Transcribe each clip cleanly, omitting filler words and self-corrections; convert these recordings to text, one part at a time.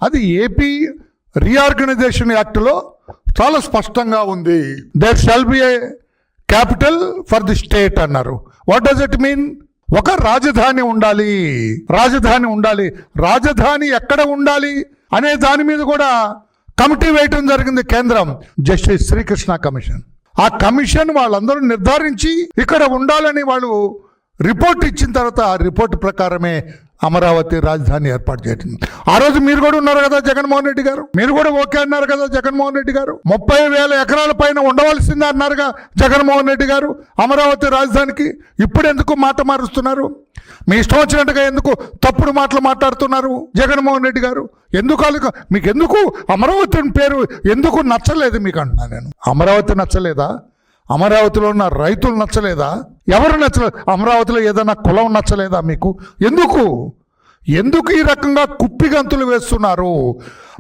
అది AP reorganisation యాక్ట్లో చాలా స్పష్టంగా ఉంది. There shall be a capital for the state అన్నారు. What does it mean? ఒక రాజధాని ఉండాలి, రాజధాని ఎక్కడ ఉండాలి అనే దాని మీద కూడా కమిటీ వేయటం జరిగింది కేంద్రం, జస్టిస్ శ్రీకృష్ణ కమిషన్. ఆ కమిషన్ వాళ్ళందరూ నిర్ధారించి ఇక్కడ ఉండాలని వాళ్ళు రిపోర్ట్ ఇచ్చిన తర్వాత ఆ రిపోర్ట్ ప్రకారమే అమరావతి రాజధాని ఏర్పాటు చేయడం. ఆ రోజు మీరు కూడా ఉన్నారు కదా జగన్మోహన్ రెడ్డి గారు, మీరు కూడా ఓకే అన్నారు కదా జగన్మోహన్ రెడ్డి గారు. 30,000 ఎకరాల పైన ఉండవలసిందే అన్నారుగా జగన్మోహన్ రెడ్డి గారు అమరావతి రాజధానికి. ఇప్పుడు ఎందుకు మాట మారుస్తున్నారు? మీ ఇష్టం వచ్చినట్టుగా ఎందుకు తప్పుడు మాటలు మాట్లాడుతున్నారు జగన్మోహన్ రెడ్డి గారు? మీకు ఎందుకు అమరావతి పేరు ఎందుకు నచ్చలేదు మీకు అంటున్నాను నేను. అమరావతి నచ్చలేదా? అమరావతిలో ఉన్న రైతులు నచ్చలేదా? ఎవరు నచ్చలేదు? అమరావతిలో ఏదైనా కులం నచ్చలేదా మీకు? ఎందుకు ఈ రకంగా కుప్పిగంతులు వేస్తున్నారు?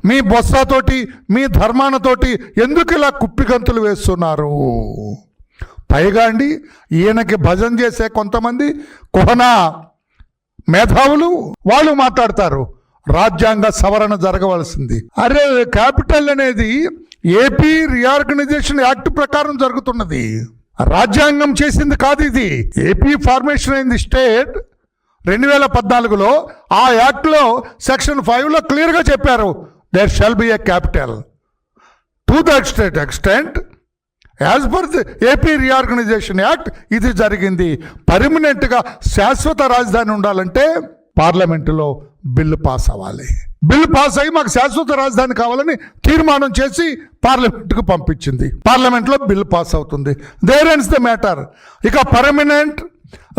మీ బొత్సతోటి మీ ధర్మానతోటి ఎందుకు ఇలా కుప్పిగంతులు వేస్తున్నారు? పైగా అండి, ఈయనకి భజన చేసే కొంతమంది కుహనా మేధావులు వాళ్ళు మాట్లాడతారు రాజ్యాంగ సవరణ జరగవలసింది. అరే, క్యాపిటల్ అనేది ఏపీ రీఆర్గనైజేషన్ యాక్ట్ ప్రకారం జరుగుతున్నది, రాజ్యాంగం చేసింది కాదు ఇది. ఏపీ ఫార్మేషన్ అయింది స్టేట్ 2014లో. ఆ యాక్ట్లో సెక్షన్ 5లో క్లియర్గా చెప్పారు there shall be a capital. To that extent as per the AP reorganisation act ఇది జరిగింది. పర్మనెంట్గా శాశ్వత రాజధాని ఉండాలంటే పార్లమెంటులో బిల్లు పాస్ అవ్వాలి. బిల్లు పాస్ అయ్యి మాకు శాశ్వత రాజధాని కావాలని తీర్మానం చేసి పార్లమెంటుకు పంపించింది. పార్లమెంట్లో బిల్లు పాస్ అవుతుంది. There ends the matter. ఇక పర్మనెంట్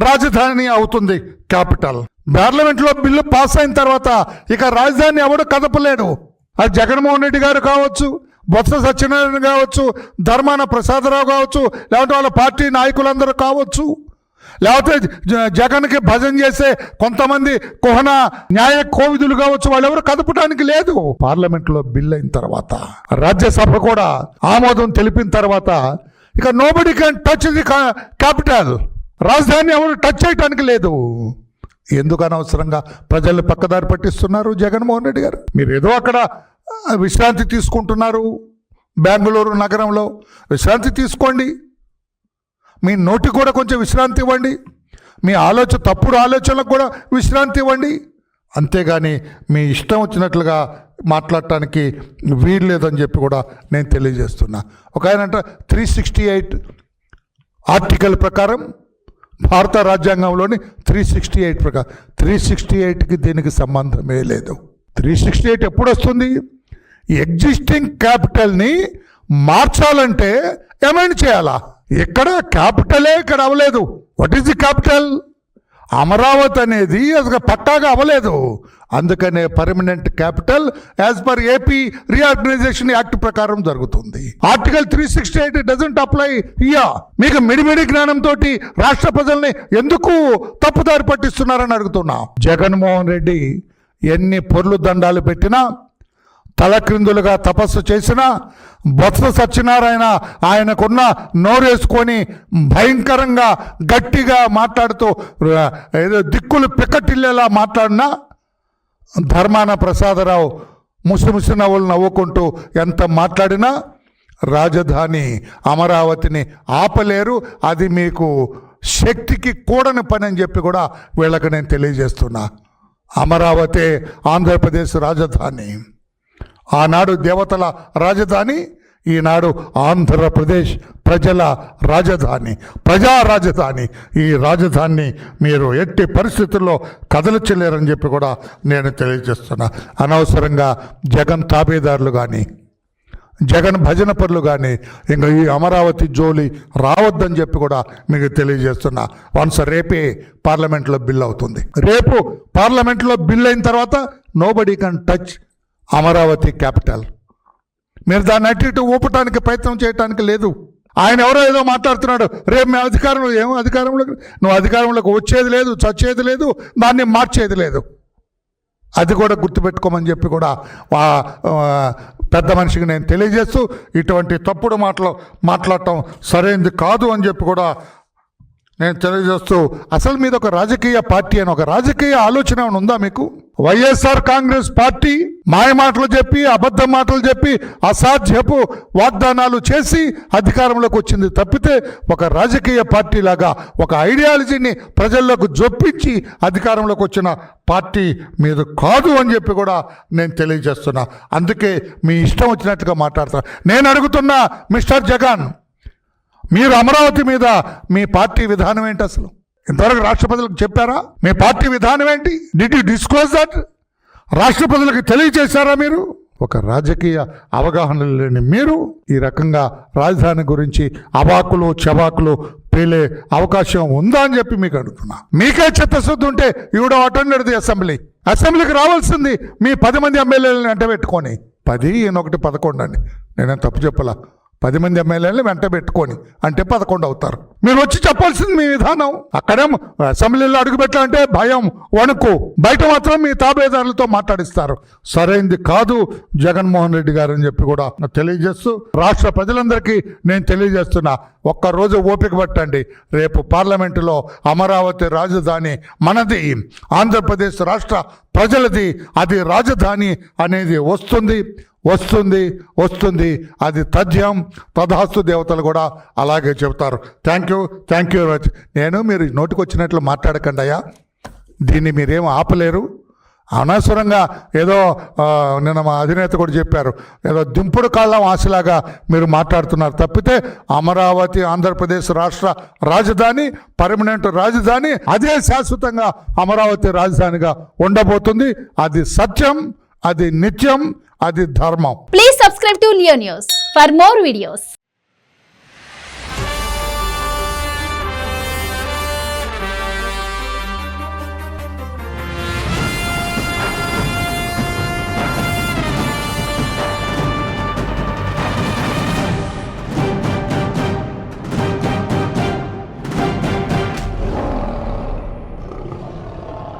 రాజధాని అవుతుంది క్యాపిటల్. పార్లమెంట్లో బిల్లు పాస్ అయిన తర్వాత ఇక రాజధాని ఎవడు కదపలేడు. అది జగన్మోహన్ రెడ్డి గారు కావచ్చు, బొత్స సత్యనారాయణ కావచ్చు, ధర్మాన ప్రసాదరావు కావచ్చు, లేకపోతే వాళ్ళ పార్టీ నాయకులందరూ కావచ్చు, లేకపోతే జగన్కి భజన చేసే కొంతమంది కుహనా న్యాయ కోవిదులు కావచ్చు, వాళ్ళెవరు కదపడానికి లేదు. పార్లమెంట్లో బిల్ అయిన తర్వాత రాజ్యసభ కూడా ఆమోదం తెలిపిన తర్వాత ఇక nobody can touch the capital. రాజధాని ఎవరు టచ్ చేయడానికి లేదు. ఎందుకు అనవసరంగా ప్రజల్ని పక్కదారి పట్టిస్తున్నారు జగన్మోహన్ రెడ్డి గారు? మీరు ఏదో అక్కడ విశ్రాంతి తీసుకుంటున్నారు, బెంగళూరు నగరంలో విశ్రాంతి తీసుకోండి, మీ నోటికి కూడా కొంచెం విశ్రాంతి ఇవ్వండి, మీ తప్పుడు ఆలోచనలకు కూడా విశ్రాంతి ఇవ్వండి. అంతేగాని మీ ఇష్టం వచ్చినట్లుగా మాట్లాడటానికి వీలు లేదని చెప్పి కూడా నేను తెలియజేస్తున్నా. ఒక ఆయన అంట 368 ఆర్టికల్ ప్రకారం, భారత రాజ్యాంగంలోని 368 ప్రకారం, 368కి దీనికి సంబంధమే లేదు. 368 ఎప్పుడు వస్తుంది? ఎగ్జిస్టింగ్ క్యాపిటల్ని మార్చాలంటే అమెండ్ చేయాలా? ఇక్కడ క్యాపిటలే ఇక్కడ అవ్వలేదు. What is the capital? Amaravati అనేది అది పక్కాగా అవ్వలేదు. అందుకనే permanent capital as per AP reorganisation act ప్రకారం జరుగుతుంది. Article 368 doesn't apply here. మీకు మిడిమిడి జ్ఞానంతో రాష్ట్ర ప్రజల్ని ఎందుకు తప్పుదారి పట్టిస్తున్నారని అడుగుతున్నా. జగన్మోహన్ రెడ్డి ఎన్ని పొర్లు దండాలు పెట్టినా, తలక్రిందులుగా తపస్సు చేసిన బొత్స సత్యనారాయణ ఆయనకున్న నోరేసుకొని భయంకరంగా గట్టిగా మాట్లాడుతూ ఏదో దిక్కులు పిక్కటిల్లేలా మాట్లాడినా, ధర్మాన ప్రసాదరావు ముసిముసి నవ్వులు నవ్వుకుంటూ ఎంత మాట్లాడినా రాజధాని అమరావతిని ఆపలేరు. అది మీకు శక్తికి కూడని పని అని చెప్పి కూడా వీళ్ళకి నేను తెలియజేస్తున్నా. అమరావతి ఆంధ్రప్రదేశ్ రాజధాని. ఆనాడు దేవతల రాజధాని, ఈనాడు ఆంధ్రప్రదేశ్ ప్రజల రాజధాని, ప్రజా రాజధాని. ఈ రాజధానిని మీరు ఎట్టి పరిస్థితుల్లో కదలచలేరని చెప్పి కూడా నేను తెలియజేస్తున్నా. అనవసరంగా జగన్ తాబేదారులు కానీ, జగన్ భజన పరులు కానీ ఇంకా ఈ అమరావతి జోలి రావద్దని చెప్పి కూడా మీకు తెలియజేస్తున్నా. వన్స్ రేపే పార్లమెంట్లో బిల్ అవుతుంది. రేపు పార్లమెంట్లో బిల్ అయిన తర్వాత nobody can touch Amaravati capital. మీరు దాన్ని అటు ఇటు ఊపటానికి ప్రయత్నం చేయటానికి లేదు. ఆయన ఎవరో ఏదో మాట్లాడుతున్నాడు, రేపు మేము అధికారంలో, ఏమో అధికారంలోకి నువ్వు అధికారంలోకి వచ్చేది లేదు, చచ్చేది లేదు, దాన్ని మార్చేది లేదు. అది కూడా గుర్తుపెట్టుకోమని చెప్పి కూడా పెద్ద మనిషికి నేను తెలియజేస్తూ, ఇటువంటి తప్పుడు మాటలు మాట్లాడటం సరైనది కాదు అని చెప్పి కూడా నేను తెలియజేస్తూ అసలు మీద ఒక రాజకీయ పార్టీ అని ఒక రాజకీయ ఆలోచన ఏమైనా ఉందా మీకు? వైఎస్ఆర్ కాంగ్రెస్ పార్టీ మాయ మాటలు చెప్పి అబద్ధ మాటలు చెప్పి అసాధ్యపు వాగ్దానాలు చేసి అధికారంలోకి వచ్చింది తప్పితే ఒక రాజకీయ పార్టీ లాగా ఒక ఐడియాలజీని ప్రజల్లోకి జొప్పించి అధికారంలోకి వచ్చిన పార్టీ మీద కాదు అని చెప్పి కూడా నేను తెలియజేస్తున్నా. అందుకే మీ ఇష్టం వచ్చినట్టుగా మాట్లాడతాను. నేను అడుగుతున్నా మిస్టర్ జగన్, మీరు అమరావతి మీద మీ పార్టీ విధానం ఏంటి? అసలు ఇంతవరకు రాష్ట్ర ప్రజలకు చెప్పారా? మీ పార్టీ విధానం ఏంటి? Did you disclose that? రాష్ట్ర ప్రజలకు తెలియజేశారా మీరు? ఒక రాజకీయ అవగాహన లేని మీరు ఈ రకంగా రాజధాని గురించి అవాకులు చవాకులు పేలే అవకాశం ఉందా అని చెప్పి మీకు అడుగుతున్నా. మీకే చిత్తశుద్ధి ఉంటే ఈవిడ అటెండెడ్ ది అసెంబ్లీకి రావాల్సింది మీ 10 మంది ఎమ్మెల్యేలను వెంట పెట్టుకొని. 10 ఈయనొకటి 11 అండి, నేనేం తప్పు చెప్పలా. 10 మంది ఎమ్మెల్యేలను వెంట పెట్టుకొని అంటే 11 అవుతారు. మీరు వచ్చి చెప్పాల్సింది మీ విధానం. అక్కడేం అసెంబ్లీలో అడుగు పెట్టాలంటే భయం, వణుకు, బయట మాత్రం మీ తాబేదారులతో మాట్లాడిస్తారు. సరైంది కాదు జగన్మోహన్ రెడ్డి గారు అని చెప్పి కూడా తెలియజేస్తూ రాష్ట్ర ప్రజలందరికీ నేను తెలియజేస్తున్నా, ఒక్కరోజు ఓపిక పట్టండి. రేపు పార్లమెంటులో అమరావతి రాజధాని మనది, ఆంధ్రప్రదేశ్ రాష్ట్ర ప్రజలది, అది రాజధాని అనేది వస్తుంది. అది తథ్యం. తథాస్తు దేవతలు కూడా అలాగే చెబుతారు. Thank you very much. మీరు నోటికి వచ్చినట్లు మాట్లాడకండి అయ్యా, దీన్ని మీరేం ఆపలేరు. అనవసరంగా ఏదో నిన్న మా అధినేత కూడా చెప్పారు, ఏదో దింపుడు కాళ్ళం ఆశలాగా మీరు మాట్లాడుతున్నారు తప్పితే అమరావతి ఆంధ్రప్రదేశ్ రాష్ట్ర రాజధాని, పర్మనెంట్ రాజధాని, అదే శాశ్వతంగా అమరావతి రాజధానిగా ఉండబోతుంది. అది సత్యం, అది నిత్యం, అది ధర్మం. Please subscribe to Leo News for more videos.